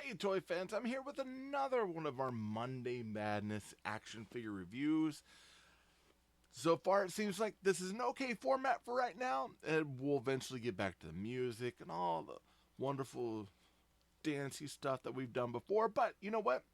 Hey toy fans, I'm here with another one of our Monday Madness action figure reviews. So far it seems like this is an okay format for right now, and we'll eventually get back to the music and all the wonderful dancey stuff that we've done before. But you know what?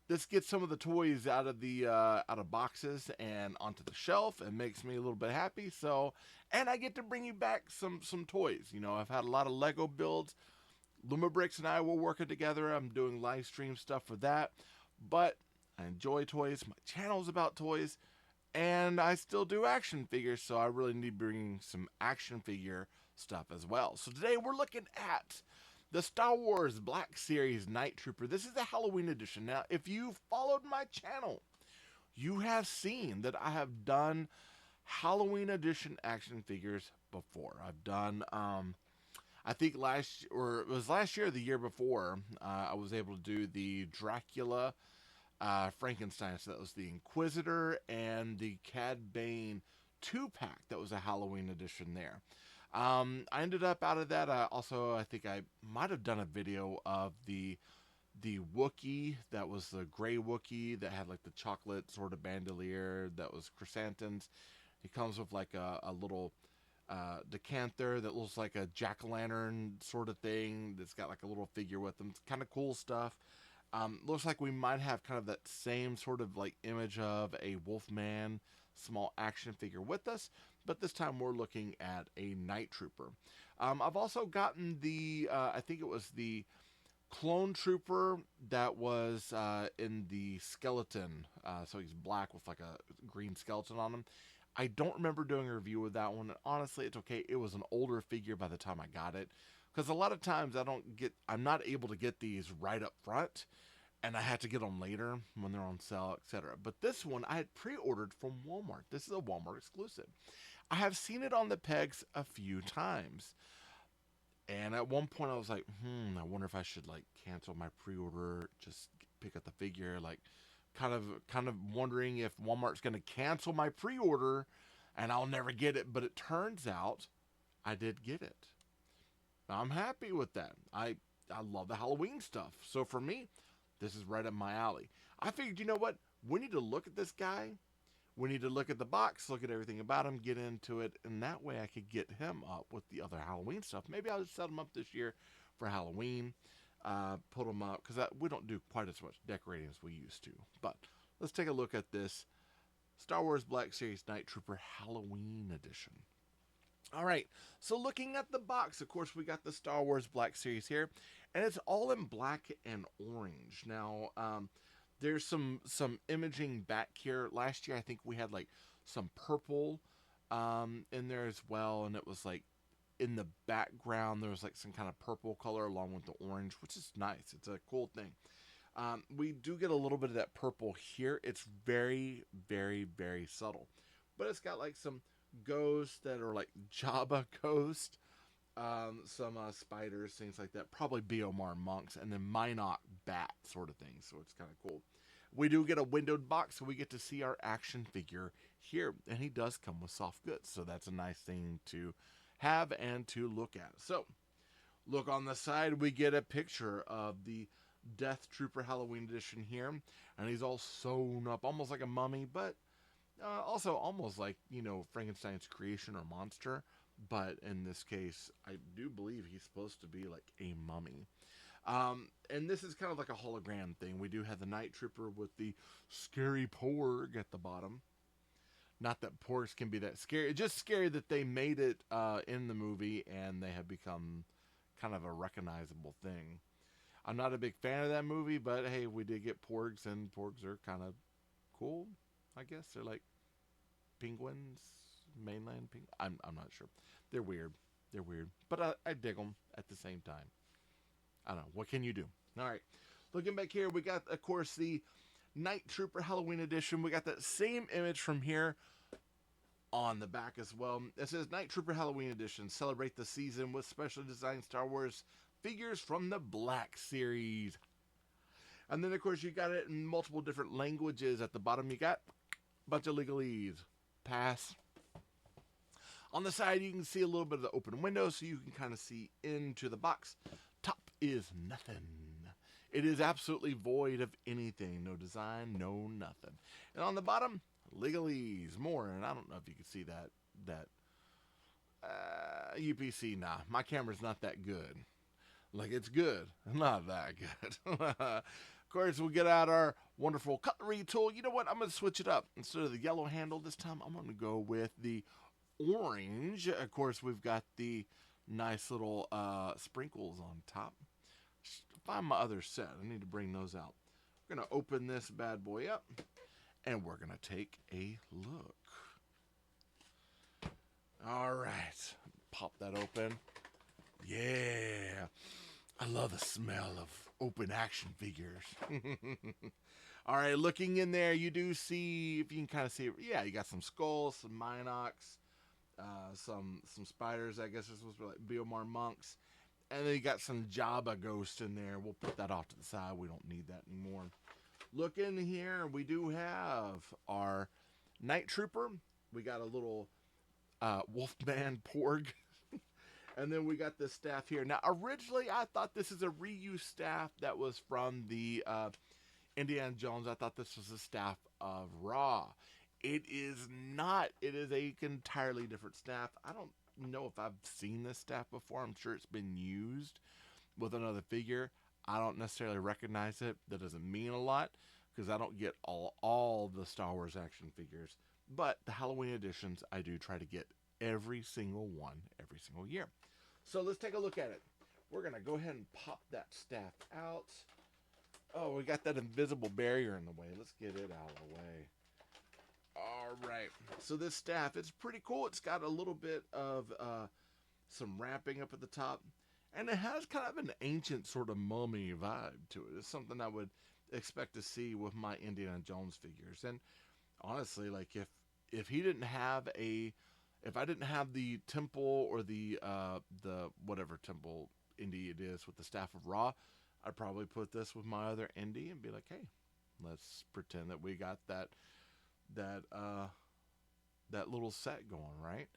This gets some of the toys out of the out of boxes and onto the shelf and makes me a little bit happy. So, and I get to bring you back some toys. You know, I've had a lot of Lego builds. Lumabricks and I were working together. I'm doing live stream stuff for that. But I enjoy toys. My channel's about toys. And I still do action figures, so I really need to bring some action figure stuff as well. So today we're looking at the Star Wars Black Series Night Trooper. This is the Halloween edition. Now, if you've followed my channel, you have seen that I have done Halloween edition action figures before. I've done I think it was last year or the year before, I was able to do the Dracula Frankenstein. So that was the Inquisitor and the Cad Bane 2-pack. That was a Halloween edition there. I ended up out of that. I think I might have done a video of the Wookiee that was the gray Wookiee that had like the chocolate sort of bandolier that was chrysanthemums. He comes with like a little decanter that looks like a jack-o'-lantern sort of thing that's got like a little figure with them. It's kind of cool stuff. Looks like we might have kind of that same sort of like image of a Wolfman small action figure with us, but this time we're looking at a Night Trooper. I've also gotten the, I think it was the Clone Trooper that was in the skeleton. So he's black with like a green skeleton on him. I don't remember doing a review of that one. Honestly, it's okay. It was an older figure by the time I got it. Because a lot of times I'm not able to get these right up front. And I had to get them later when they're on sale, etc. But this one I had pre-ordered from Walmart. This is a Walmart exclusive. I have seen it on the pegs a few times. And at one point I was like, I wonder if I should like cancel my pre-order, just pick up the figure, like kind of wondering if Walmart's going to cancel my pre-order and I'll never get it, but it turns out I did get it. I'm happy with that. I love the Halloween stuff. So for me, this is right up my alley. I figured, you know what? We need to look at this guy. We need to look at the box, look at everything about him, get into it, and that way I could get him up with the other Halloween stuff. Maybe I'll just set him up this year for Halloween, put him up, because we don't do quite as much decorating as we used to. But let's take a look at this Star Wars Black Series Night Trooper Halloween Edition. All right, so looking at the box, of course, we got the Star Wars Black Series here, and it's all in black and orange. Now, there's some imaging back here. Last year, I think we had like some purple in there as well, and it was like in the background there was like some kind of purple color along with the orange, which is nice. It's a cool thing. We do get a little bit of that purple here. It's very, very, very subtle, but it's got like some ghosts that are like Jabba ghost, some spiders, things like that. Probably Biomar monks, and then Minoc bat sort of thing. So it's kind of cool. We do get a windowed box, so we get to see our action figure here, and he does come with soft goods, so that's a nice thing to have and to look at. So, look on the side, we get a picture of the Death Trooper Halloween edition here, and he's all sewn up, almost like a mummy, but also almost like, Frankenstein's creation or monster. But in this case, I do believe he's supposed to be like a mummy. And this is kind of like a hologram thing. We do have the Night Trooper with the scary Porg at the bottom. Not that Porgs can be that scary. It's just scary that they made it in the movie and they have become kind of a recognizable thing. I'm not a big fan of that movie, but hey, we did get Porgs, and Porgs are kind of cool. I guess they're like penguins, mainland penguins. I'm not sure. They're weird. They're weird, but I dig them at the same time. I don't know. What can you do? All right. Looking back here, we got, of course, the Night Trooper Halloween Edition. We got that same image from here on the back as well. It says Night Trooper Halloween Edition. Celebrate the season with specially designed Star Wars figures from the Black Series. And then, of course, you got it in multiple different languages. At the bottom, you got a bunch of legalese. Pass. On the side, you can see a little bit of the open window, so you can kind of see into the box. Top is nothing. It is absolutely void of anything. No design, no nothing. And on the bottom, legalese, more. And I don't know if you can see that UPC. Nah, my camera's not that good. Like, it's good, not that good. Of course, we'll get out our wonderful cutlery tool. You know what? I'm going to switch it up. Instead of the yellow handle this time, I'm going to go with the orange. Of course, we've got the nice little sprinkles on top. Find my other set. I need to bring those out. We're going to open this bad boy up, and we're going to take a look. All right. Pop that open. Yeah. I love the smell of open action figures. All right, looking in there, you do see, if you can kind of see, yeah, you got some skulls, some Minox, some spiders, I guess this was like Biomar monks. And then you got some Jabba ghost in there. We'll put that off to the side. We don't need that anymore. Look in here. We do have our Night Trooper. We got a little Wolfman Porg. And then we got this staff here. Now, originally, I thought this is a reused staff that was from the Indiana Jones. I thought this was a staff of Raw. It is not. It is a entirely different staff. I don't know if I've seen this staff before. I'm sure it's been used with another figure. I don't necessarily recognize it. That doesn't mean a lot because I don't get all the Star Wars action figures. But the Halloween editions, I do try to get every single one every single year. So let's take a look at it. We're going to go ahead and pop that staff out. Oh, we got that invisible barrier in the way. Let's get it out of the way. All right. So this staff, it's pretty cool. It's got a little bit of some wrapping up at the top. And it has kind of an ancient sort of mummy vibe to it. It's something I would expect to see with my Indiana Jones figures. And honestly, like if he didn't have if I didn't have the temple or the whatever temple Indy it is with the staff of Ra, I'd probably put this with my other Indy and be like, hey, let's pretend that we got that little set going, right?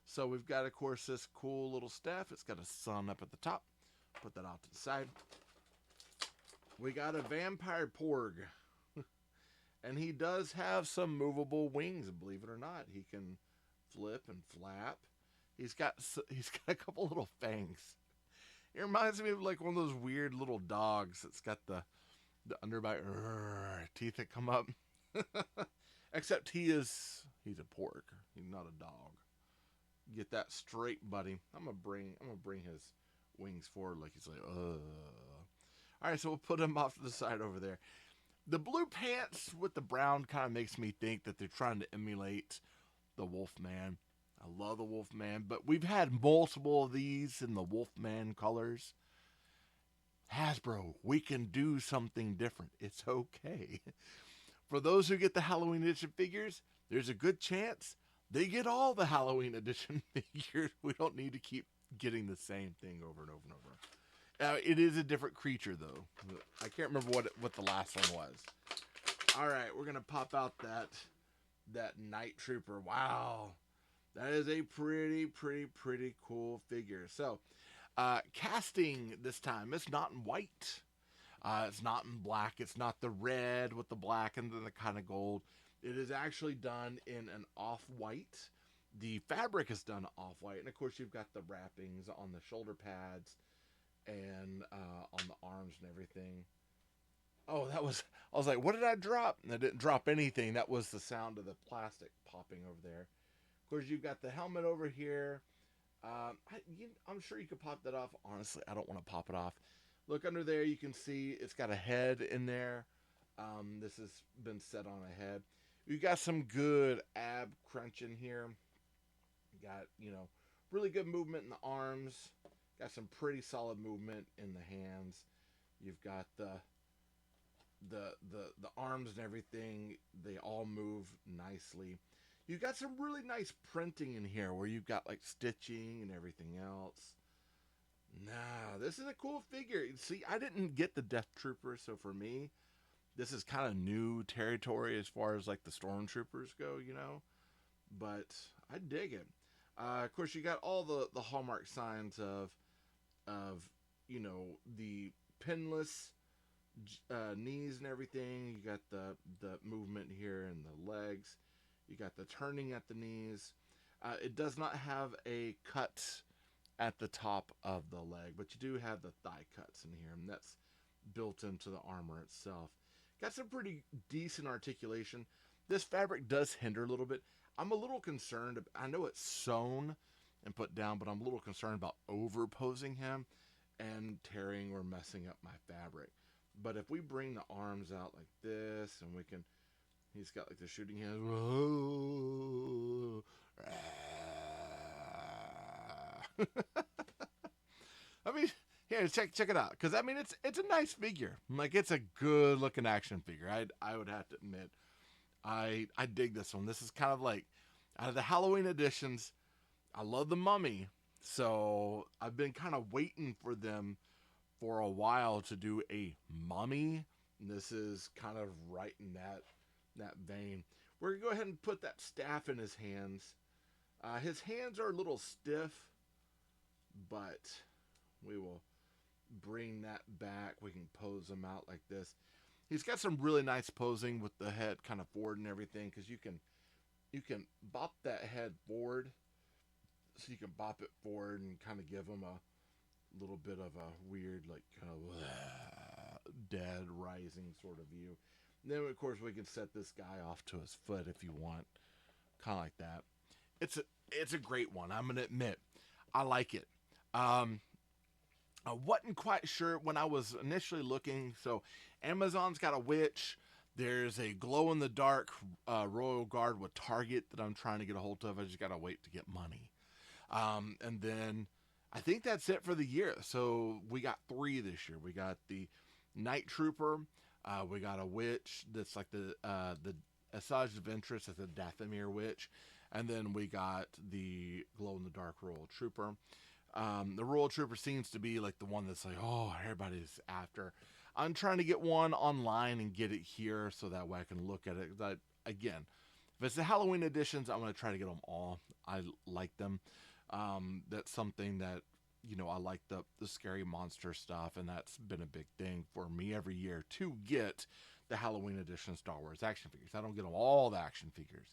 So we've got, of course, this cool little staff. It's got a sun up at the top. Put that off to the side. We got a vampire Porg. And he does have some movable wings, believe it or not. He can flip and flap. He's got a couple little fangs. It reminds me of like one of those weird little dogs that's got the underbite teeth that come up. Except he's a pork. He's not a dog. Get that straight, buddy. I'm gonna bring his wings forward like he's like, All right, so we'll put him off to the side over there. The blue pants with the brown kind of makes me think that they're trying to emulate the Wolfman. I love the Wolfman, but we've had multiple of these in the Wolfman colors. Hasbro, we can do something different. It's okay. For those who get the Halloween edition figures, there's a good chance they get all the Halloween edition figures. We don't need to keep getting the same thing over and over and over. It is a different creature, though. I can't remember what the last one was. All right, we're going to pop out that Night Trooper. Wow. That is a pretty cool figure. So, casting this time, it's not in white. It's not in black. It's not the red with the black and then the kind of gold. It is actually done in an off-white. The fabric is done off-white. And, of course, you've got the wrappings on the shoulder pads and on the arms and everything. Oh, I was like, what did I drop? And I didn't drop anything. That was the sound of the plastic popping over there. Of course, you've got the helmet over here. I'm sure you could pop that off. Honestly, I don't want to pop it off. Look under there. You can see it's got a head in there. This has been set on a head. You got some good ab crunching here. You got, really good movement in the arms. Got some pretty solid movement in the hands. You've got the arms and everything. They all move nicely. You've got some really nice printing in here where you've got like stitching and everything else. Nah, this is a cool figure. See, I didn't get the Death Trooper, so for me, this is kind of new territory as far as like the Stormtroopers go, But I dig it. Of course, you got all the hallmark signs of the pinless knees and everything. You got the movement here and the legs. You got the turning at the knees. It does not have a cut at the top of the leg, but you do have the thigh cuts in here, and that's built into the armor itself. Got some pretty decent articulation. This fabric does hinder a little bit. I'm a little concerned. I know it's sewn and put down, but I'm a little concerned about overposing him and tearing or messing up my fabric. But if we bring the arms out like this, and we can, he's got like the shooting hands. I mean, here, check it out, because I mean it's a nice figure. Like, it's a good looking action figure. I would have to admit, I dig this one. This is kind of like, out of the Halloween editions, I love the Mummy, so I've been kind of waiting for them for a while to do a Mummy. This is kind of right in that vein. We're gonna go ahead and put that staff in his hands. His hands are a little stiff, but we will bring that back. We can pose him out like this. He's got some really nice posing with the head kind of forward and everything, because you can bop that head forward, so you can bop it forward and kind of give him a little bit of a weird, like, kind of dead rising sort of view. And then of course we can set this guy off to his foot if you want, kind of like that. It's a great one. I'm gonna admit, I like it. I wasn't quite sure when I was initially looking. So Amazon's got a witch. There's a glow in the dark Royal Guard with Target that I'm trying to get a hold of. I just gotta wait to get money. And then I think that's it for the year. So we got 3 this year. We got the Night Trooper. We got a witch that's like the Asajj Ventress as a Dathomir witch. And then we got the glow in the dark Royal Trooper. The Royal Trooper seems to be like the one that's like, oh, everybody's after. I'm trying to get one online and get it here so that way I can look at it. That, again, if it's the Halloween editions, I'm going to try to get them all. I like them. That's something that, I like the scary monster stuff, and that's been a big thing for me every year to get the Halloween edition Star Wars action figures. I don't get them all the action figures,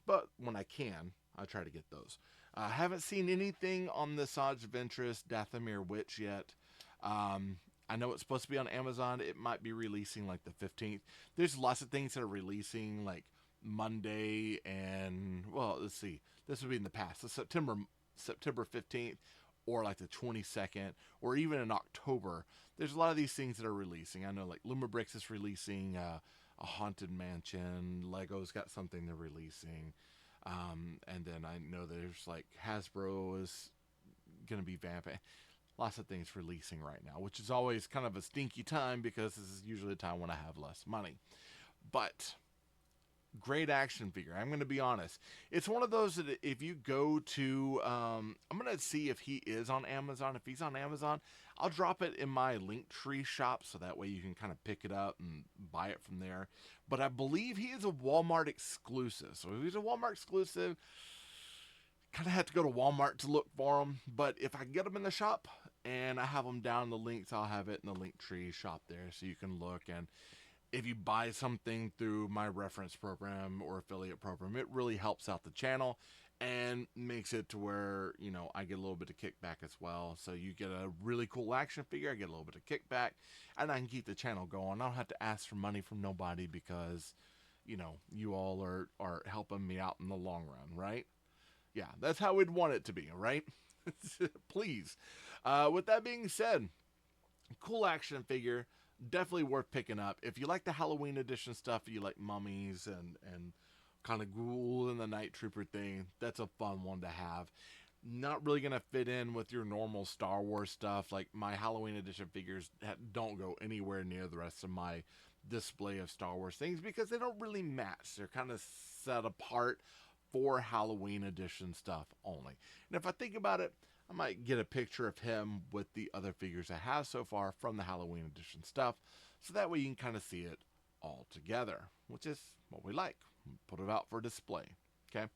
but when I can, I try to get those. I haven't seen anything on the Asajj Ventress Dathomir Witch yet. I know it's supposed to be on Amazon. It might be releasing like the 15th. There's lots of things that are releasing like Monday and, well, let's see. This would be in the past. So September 15th, or like the 22nd, or even in October. There's a lot of these things that are releasing. I know like Lumabrix is releasing a Haunted Mansion. Lego's got something they're releasing. And then I know there's like Hasbro is going to be vamping. Lots of things releasing right now, which is always kind of a stinky time because this is usually a time when I have less money. But great action figure. I'm going to be honest. It's one of those that if you go to, I'm going to see if he is on Amazon. If he's on Amazon, I'll drop it in my Linktree shop so that way you can kind of pick it up and buy it from there. But I believe he is a Walmart exclusive. So if he's a Walmart exclusive, kind of have to go to Walmart to look for him. But if I can get him in the shop and I have them down in the links, I'll have it in the Linktree shop there so you can look. And if you buy something through my reference program or affiliate program, it really helps out the channel and makes it to where, I get a little bit of kickback as well. So you get a really cool action figure, I get a little bit of kickback, and I can keep the channel going. I don't have to ask for money from nobody because, you all are helping me out in the long run, right? Yeah, that's how we'd want it to be, right? Please. With that being said, cool action figure. Definitely worth picking up. If you like the Halloween edition stuff, you like mummies and kind of ghoul and the Night Trooper thing, that's a fun one to have. Not really going to fit in with your normal Star Wars stuff. Like my Halloween edition figures don't go anywhere near the rest of my display of Star Wars things because they don't really match. They're kind of set apart for Halloween edition stuff only. And if I think about it, I might get a picture of him with the other figures I have so far from the Halloween edition stuff, so that way you can kind of see it all together, which is what we like. Put it out for display. Okay,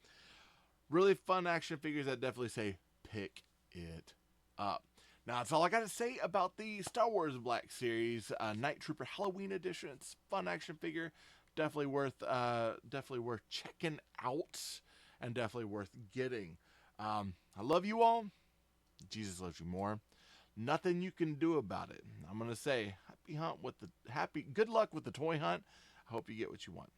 really fun action figures. I definitely say pick it up. Now that's all I got to say about the Star Wars Black Series Night Trooper Halloween Edition. It's a fun action figure, definitely worth checking out, and definitely worth getting. I love you all. Jesus loves you more. Nothing you can do about it. I'm gonna say good luck with the toy hunt. I hope you get what you want.